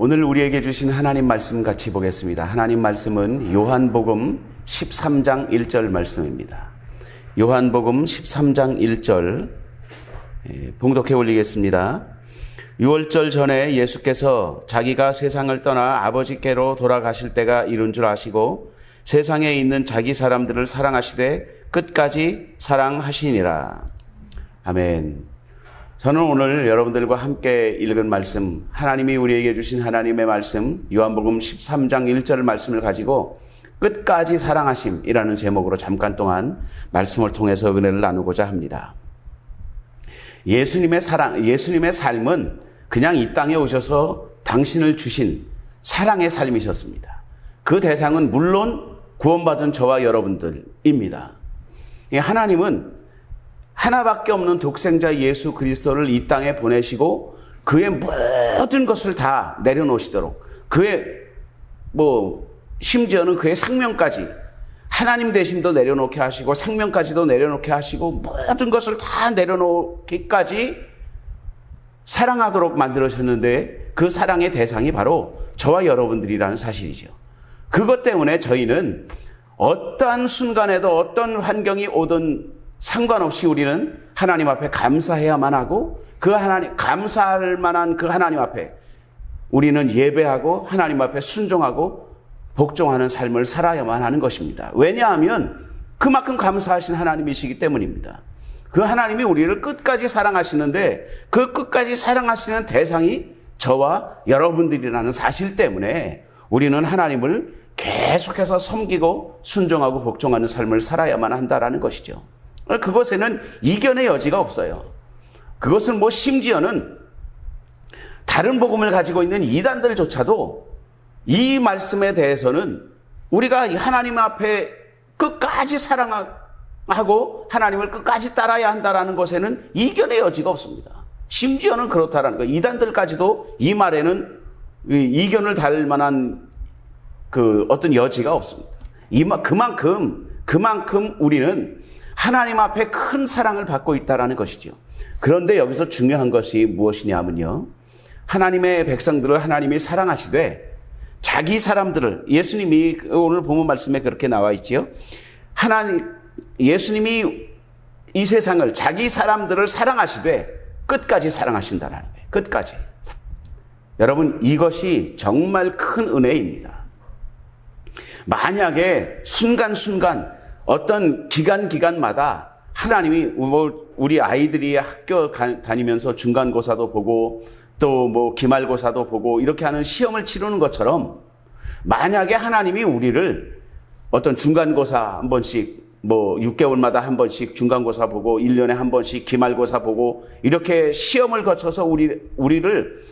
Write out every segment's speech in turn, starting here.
오늘 우리에게 주신 하나님 말씀 같이 보겠습니다. 하나님 말씀은 요한복음 13장 1절 말씀입니다. 요한복음 13장 1절 봉독해 올리겠습니다. 6월절 전에 예수께서 자기가 세상을 떠나 아버지께로 돌아가실 때가 이른 줄 아시고 세상에 있는 자기 사람들을 사랑하시되 끝까지 사랑하시니라. 아멘. 저는 오늘 여러분들과 함께 읽은 말씀, 하나님이 우리에게 주신 하나님의 말씀, 요한복음 13장 1절 말씀을 가지고 끝까지 사랑하심이라는 제목으로 잠깐 동안 말씀을 통해서 은혜를 나누고자 합니다. 예수님의 사랑, 예수님의 삶은 그냥 이 땅에 오셔서 당신을 주신 사랑의 삶이셨습니다. 그 대상은 물론 구원받은 저와 여러분들입니다. 하나님은 하나밖에 없는 독생자 예수 그리스도를 이 땅에 보내시고 그의 모든 것을 다 내려놓으시도록, 그의 심지어는 그의 생명까지, 하나님 되심도 내려놓게 하시고 생명까지도 내려놓게 하시고 모든 것을 다 내려놓기까지 사랑하도록 만들으셨는데, 그 사랑의 대상이 바로 저와 여러분들이라는 사실이죠. 그것 때문에 저희는 어떠한 순간에도 어떤 환경이 오든 상관없이 우리는 하나님 앞에 감사해야만 하고, 그 하나님, 감사할 만한 그 하나님 앞에 우리는 예배하고 하나님 앞에 순종하고 복종하는 삶을 살아야만 하는 것입니다. 왜냐하면 그만큼 감사하신 하나님이시기 때문입니다. 그 하나님이 우리를 끝까지 사랑하시는데 그 끝까지 사랑하시는 대상이 저와 여러분들이라는 사실 때문에 우리는 하나님을 계속해서 섬기고 순종하고 복종하는 삶을 살아야만 한다라는 것이죠. 그것에는 이견의 여지가 없어요. 그것은 심지어는 다른 복음을 가지고 있는 이단들조차도 이 말씀에 대해서는 우리가 하나님 앞에 끝까지 사랑하고 하나님을 끝까지 따라야 한다라는 것에는 이견의 여지가 없습니다. 심지어는 그렇다라는 거예요. 이단들까지도 이 말에는 이견을 달 만한 어떤 여지가 없습니다. 그만큼 우리는 하나님 앞에 큰 사랑을 받고 있다는 것이죠. 그런데 여기서 중요한 것이 무엇이냐면요, 하나님의 백성들을 하나님이 사랑하시되 자기 사람들을, 예수님이 오늘 본문 말씀에 그렇게 나와 있지요. 예수님이 이 세상을, 자기 사람들을 사랑하시되 끝까지 사랑하신다는 거예요. 끝까지. 여러분, 이것이 정말 큰 은혜입니다. 만약에 순간순간 어떤 기간마다 하나님이 우리 아이들이 학교 다니면서 중간고사도 보고 또 기말고사도 보고 이렇게 하는 시험을 치르는 것처럼, 만약에 하나님이 우리를 어떤 중간고사 한 번씩 6개월마다 한 번씩 중간고사 보고 1년에 한 번씩 기말고사 보고 이렇게 시험을 거쳐서 우리를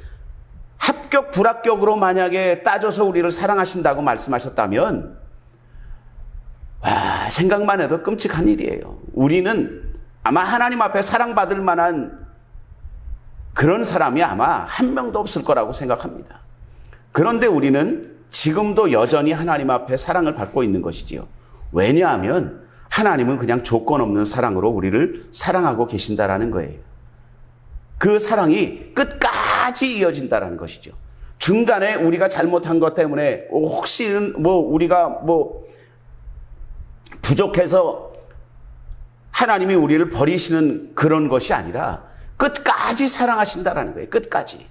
합격 불합격으로 만약에 따져서 우리를 사랑하신다고 말씀하셨다면, 생각만 해도 끔찍한 일이에요. 우리는 아마 하나님 앞에 사랑받을 만한 그런 사람이 아마 한 명도 없을 거라고 생각합니다. 그런데 우리는 지금도 여전히 하나님 앞에 사랑을 받고 있는 것이지요. 왜냐하면 하나님은 그냥 조건 없는 사랑으로 우리를 사랑하고 계신다라는 거예요. 그 사랑이 끝까지 이어진다라는 것이죠. 중간에 우리가 잘못한 것 때문에 혹시 우리가 부족해서 하나님이 우리를 버리시는 그런 것이 아니라 끝까지 사랑하신다라는 거예요. 끝까지.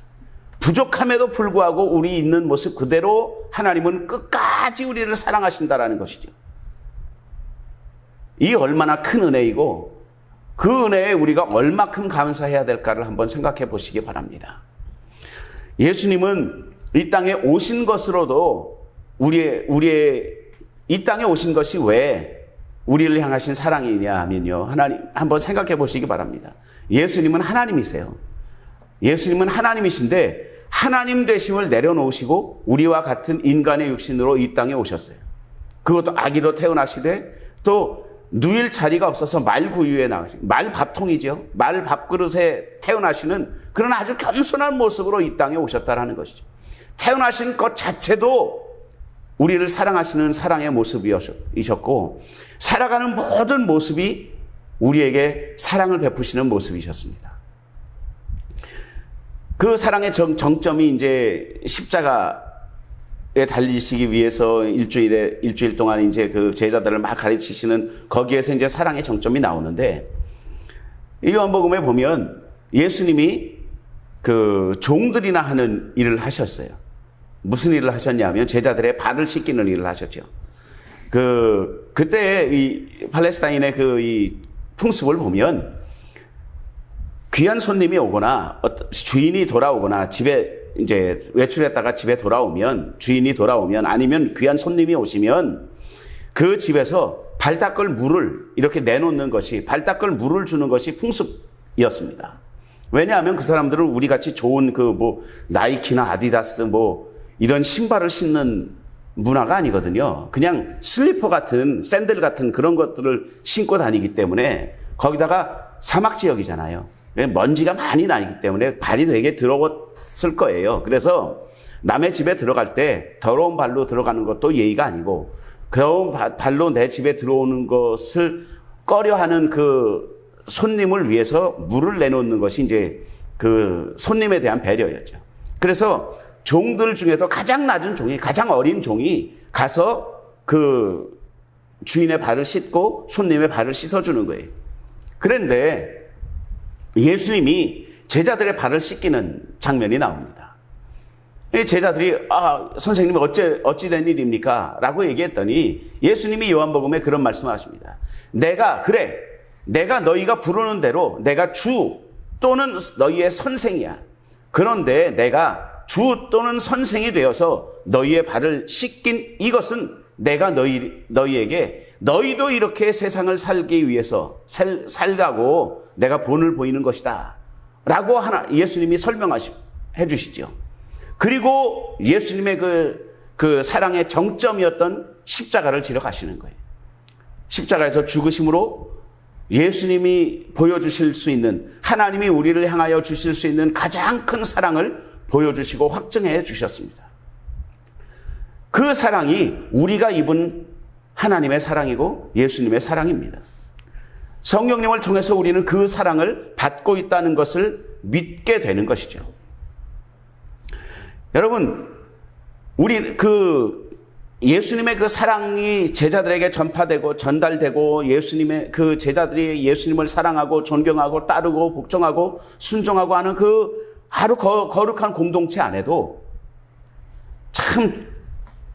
부족함에도 불구하고 우리 있는 모습 그대로 하나님은 끝까지 우리를 사랑하신다라는 것이죠. 이 얼마나 큰 은혜이고 그 은혜에 우리가 얼마큼 감사해야 될까를 한번 생각해 보시기 바랍니다. 예수님은 이 땅에 오신 것으로도 이 땅에 오신 것이 왜 우리를 향하신 사랑이냐 하면요, 하나님 한번 생각해 보시기 바랍니다. 예수님은 하나님이세요. 예수님은 하나님이신데 하나님 되심을 내려놓으시고 우리와 같은 인간의 육신으로 이 땅에 오셨어요. 그것도 아기로 태어나시되 또 누일 자리가 없어서 말구유에 나가시고, 말밥통이죠. 말 밥그릇에 태어나시는 그런 아주 겸손한 모습으로 이 땅에 오셨다라는 것이죠. 태어나신 것 자체도 우리를 사랑하시는 사랑의 모습이셨고, 살아가는 모든 모습이 우리에게 사랑을 베푸시는 모습이셨습니다. 그 사랑의 정점이 이제 십자가에 달리시기 위해서 일주일 동안 이제 그 제자들을 막 가르치시는 거기에서 이제 사랑의 정점이 나오는데, 이 요한복음에 보면 예수님이 그 종들이나 하는 일을 하셨어요. 무슨 일을 하셨냐면 제자들의 발을 씻기는 일을 하셨죠. 그때 이 팔레스타인의 이 풍습을 보면 귀한 손님이 오거나 주인이 돌아오거나 집에 이제 외출했다가 집에 돌아오면, 주인이 돌아오면, 아니면 귀한 손님이 오시면 그 집에서 발 닦을 물을 이렇게 내놓는 것이, 발 닦을 물을 주는 것이 풍습이었습니다. 왜냐하면 그 사람들은 우리 같이 좋은 나이키나 아디다스 이런 신발을 신는 문화가 아니거든요. 그냥 슬리퍼 같은, 샌들 같은 그런 것들을 신고 다니기 때문에, 거기다가 사막 지역이잖아요. 먼지가 많이 나기 때문에 발이 되게 더러웠을 거예요. 그래서 남의 집에 들어갈 때 더러운 발로 들어가는 것도 예의가 아니고, 더러운 발로 내 집에 들어오는 것을 꺼려하는 그 손님을 위해서 물을 내놓는 것이 이제 그 손님에 대한 배려였죠. 그래서 종들 중에도 가장 낮은 종이, 가장 어린 종이 가서 그 주인의 발을 씻고 손님의 발을 씻어주는 거예요. 그런데 예수님이 제자들의 발을 씻기는 장면이 나옵니다. 제자들이 선생님 어찌 된 일입니까? 라고 얘기했더니 예수님이 요한복음에 그런 말씀을 하십니다. 내가 너희가 부르는 대로 내가 주 또는 너희의 선생이야. 그런데 내가 주 또는 선생이 되어서 너희의 발을 씻긴 이것은 내가 너희에게 너희도 이렇게 세상을 살기 위해서 살가고 내가 본을 보이는 것이다 라고 예수님이 설명해 주시죠. 그리고 예수님의 그 사랑의 정점이었던 십자가를 지러 가시는 거예요. 십자가에서 죽으심으로 예수님이 보여주실 수 있는, 하나님이 우리를 향하여 주실 수 있는 가장 큰 사랑을 보여주시고 확증해 주셨습니다. 그 사랑이 우리가 입은 하나님의 사랑이고 예수님의 사랑입니다. 성령님을 통해서 우리는 그 사랑을 받고 있다는 것을 믿게 되는 것이죠. 여러분, 우리 예수님의 그 사랑이 제자들에게 전파되고 전달되고, 예수님의 그 제자들이 예수님을 사랑하고 존경하고 따르고 복종하고 순종하고 하는 그 아주 거룩한 공동체 안에도 참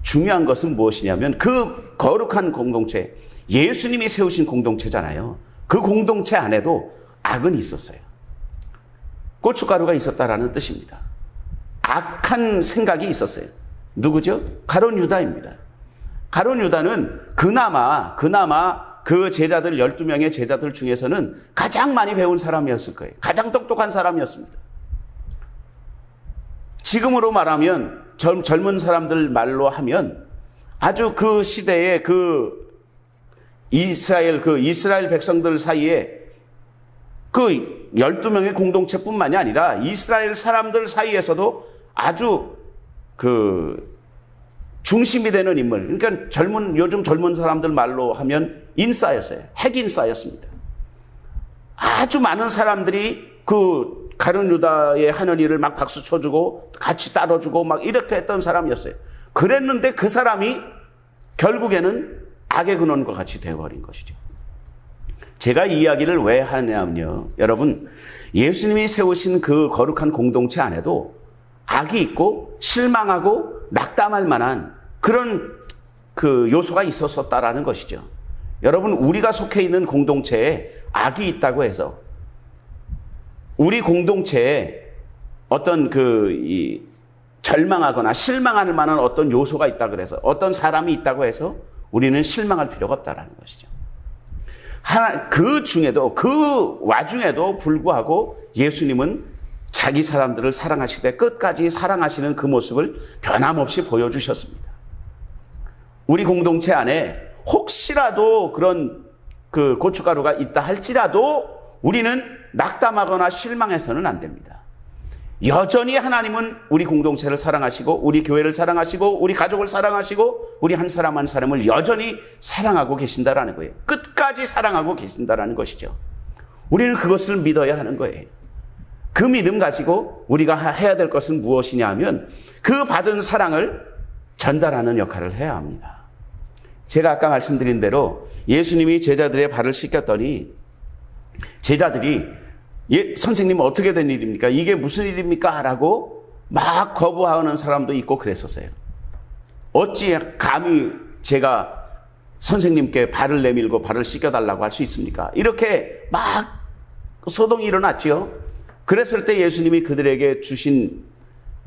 중요한 것은 무엇이냐면, 그 거룩한 공동체, 예수님이 세우신 공동체잖아요. 그 공동체 안에도 악은 있었어요. 고춧가루가 있었다라는 뜻입니다. 악한 생각이 있었어요. 누구죠? 가룟 유다입니다. 가룟 유다는 그나마 그 제자들 12명의 제자들 중에서는 가장 많이 배운 사람이었을 거예요. 가장 똑똑한 사람이었습니다. 지금으로 말하면, 젊은 사람들 말로 하면 아주 그 시대에 이스라엘 백성들 사이에 그 12명의 공동체뿐만이 아니라 이스라엘 사람들 사이에서도 아주 중심이 되는 인물, 그러니까 요즘 젊은 사람들 말로 하면 인싸였어요. 핵인싸였습니다. 아주 많은 사람들이 그 가룟 유다의 하는 일을 막 박수 쳐주고 같이 따라주고 막 이렇게 했던 사람이었어요. 그랬는데 그 사람이 결국에는 악의 근원과 같이 되어버린 것이죠. 제가 이 이야기를 왜 하냐면요, 여러분, 예수님이 세우신 그 거룩한 공동체 안에도 악이 있고 실망하고 낙담할 만한 그런 그 요소가 있었다라는 것이죠. 여러분, 우리가 속해 있는 공동체에 악이 있다고 해서, 우리 공동체에 어떤 절망하거나 실망할 만한 어떤 요소가 있다고 그래서, 어떤 사람이 있다고 해서 우리는 실망할 필요가 없다라는 것이죠. 그 와중에도 불구하고 예수님은 자기 사람들을 사랑하시되 끝까지 사랑하시는 그 모습을 변함없이 보여주셨습니다. 우리 공동체 안에 혹시라도 그런 그 고춧가루가 있다 할지라도 우리는 낙담하거나 실망해서는 안 됩니다. 여전히 하나님은 우리 공동체를 사랑하시고 우리 교회를 사랑하시고 우리 가족을 사랑하시고 우리 한 사람 한 사람을 여전히 사랑하고 계신다라는 거예요. 끝까지 사랑하고 계신다라는 것이죠. 우리는 그것을 믿어야 하는 거예요. 그 믿음 가지고 우리가 해야 될 것은 무엇이냐 하면 그 받은 사랑을 전달하는 역할을 해야 합니다. 제가 아까 말씀드린 대로 예수님이 제자들의 발을 씻겼더니 제자들이 선생님 어떻게 된 일입니까? 이게 무슨 일입니까? 라고 막 거부하는 사람도 있고 그랬었어요. 어찌 감히 제가 선생님께 발을 내밀고 발을 씻겨달라고 할 수 있습니까? 이렇게 막 소동이 일어났지요. 그랬을 때 예수님이 그들에게 주신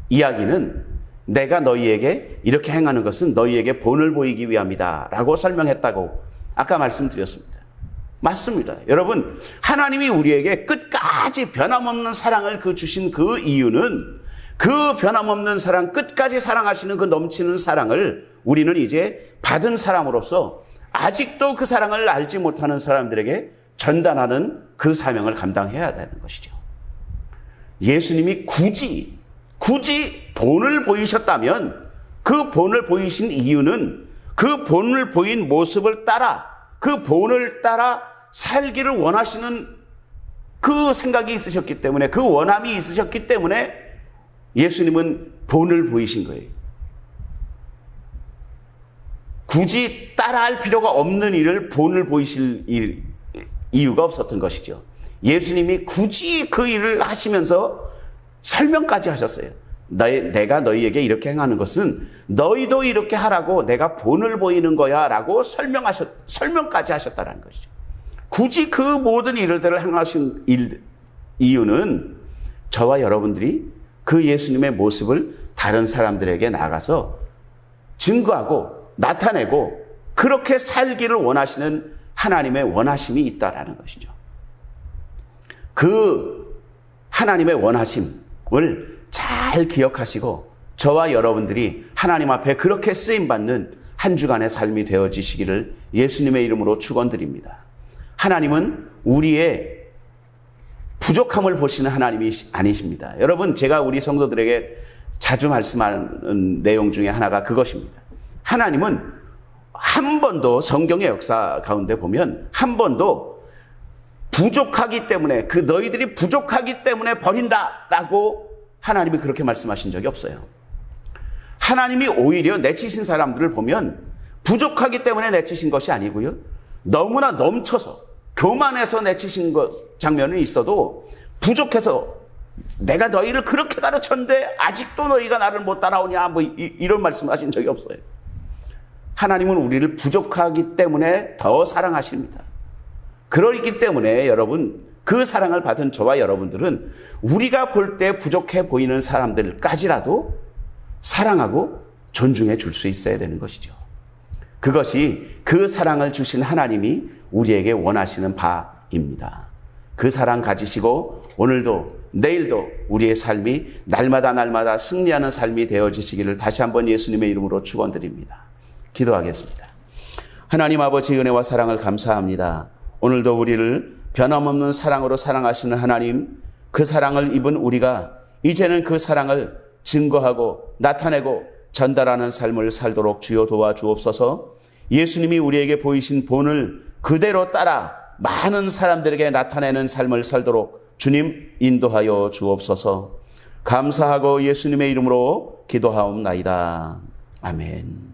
이야기는 내가 너희에게 이렇게 행하는 것은 너희에게 본을 보이기 위함이다 라고 설명했다고 아까 말씀드렸습니다. 맞습니다. 여러분, 하나님이 우리에게 끝까지 변함없는 사랑을 주신 그 이유는 그 변함없는 사랑, 끝까지 사랑하시는 그 넘치는 사랑을 우리는 이제 받은 사람으로서 아직도 그 사랑을 알지 못하는 사람들에게 전달하는 그 사명을 감당해야 되는 것이죠. 예수님이 굳이 본을 보이셨다면 그 본을 보이신 이유는 그 본을 보인 모습을 따라 그 본을 따라 살기를 원하시는 그 생각이 있으셨기 때문에 그 원함이 있으셨기 때문에 예수님은 본을 보이신 거예요. 굳이 따라할 필요가 없는 일을 본을 보이실 이유가 없었던 것이죠. 예수님이 굳이 그 일을 하시면서 설명까지 하셨어요. 내가 너희에게 이렇게 행하는 것은 너희도 이렇게 하라고 내가 본을 보이는 거야 라고 설명까지 하셨다는 것이죠. 굳이 그 모든 일들을 행하신 이유는 저와 여러분들이 그 예수님의 모습을 다른 사람들에게 나가서 증거하고 나타내고 그렇게 살기를 원하시는 하나님의 원하심이 있다라는 것이죠. 그 하나님의 원하심을 잘 기억하시고 저와 여러분들이 하나님 앞에 그렇게 쓰임받는 한 주간의 삶이 되어지시기를 예수님의 이름으로 축원드립니다. 하나님은 우리의 부족함을 보시는 하나님이 아니십니다. 여러분, 제가 우리 성도들에게 자주 말씀하는 내용 중에 하나가 그것입니다. 하나님은 한 번도 성경의 역사 가운데 보면 한 번도 부족하기 때문에 너희들이 부족하기 때문에 버린다라고 하나님이 그렇게 말씀하신 적이 없어요. 하나님이 오히려 내치신 사람들을 보면 부족하기 때문에 내치신 것이 아니고요. 너무나 넘쳐서 교만해서 내치신 장면은 있어도 부족해서 내가 너희를 그렇게 가르쳤는데 아직도 너희가 나를 못 따라오냐 이런 말씀하신 적이 없어요. 하나님은 우리를 부족하기 때문에 더 사랑하십니다. 그러기 때문에 여러분 그 사랑을 받은 저와 여러분들은 우리가 볼 때 부족해 보이는 사람들까지라도 사랑하고 존중해 줄 수 있어야 되는 것이죠. 그것이 그 사랑을 주신 하나님이 우리에게 원하시는 바입니다. 그 사랑 가지시고 오늘도 내일도 우리의 삶이 날마다 승리하는 삶이 되어지시기를 다시 한번 예수님의 이름으로 축원드립니다. 기도하겠습니다. 하나님 아버지 은혜와 사랑을 감사합니다. 오늘도 우리를 변함없는 사랑으로 사랑하시는 하나님, 그 사랑을 입은 우리가 이제는 그 사랑을 증거하고 나타내고 전달하는 삶을 살도록 주여 도와주옵소서. 예수님이 우리에게 보이신 본을 그대로 따라 많은 사람들에게 나타내는 삶을 살도록 주님 인도하여 주옵소서. 감사하고 예수님의 이름으로 기도하옵나이다. 아멘.